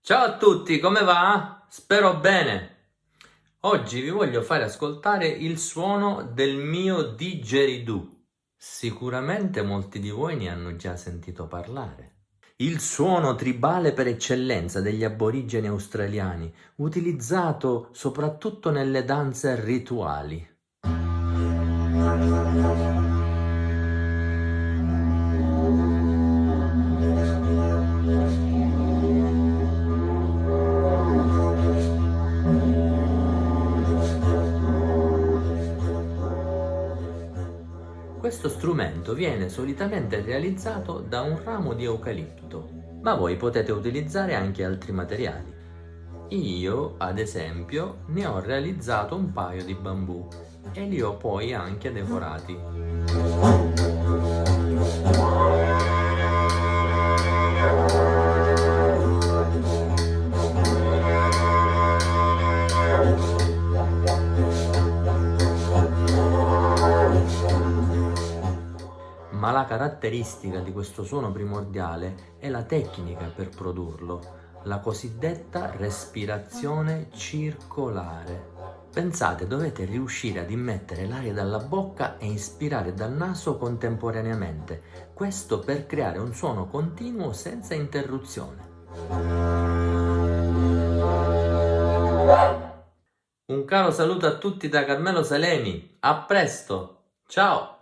Ciao a tutti, come va? Spero bene. Oggi vi voglio fare ascoltare il suono del mio didgeridoo. Sicuramente molti di voi ne hanno già sentito parlare. Il suono tribale per eccellenza degli aborigeni australiani, utilizzato soprattutto nelle danze rituali. Questo strumento viene solitamente realizzato da un ramo di eucalipto, ma voi potete utilizzare anche altri materiali. Io, ad esempio, ne ho realizzato un paio di bambù e li ho poi anche decorati. Ma la caratteristica di questo suono primordiale è la tecnica per produrlo, la cosiddetta respirazione circolare. Pensate, dovete riuscire ad immettere l'aria dalla bocca e inspirare dal naso contemporaneamente, questo per creare un suono continuo senza interruzione. Un caro saluto a tutti da Carmelo Salemi, a presto, ciao!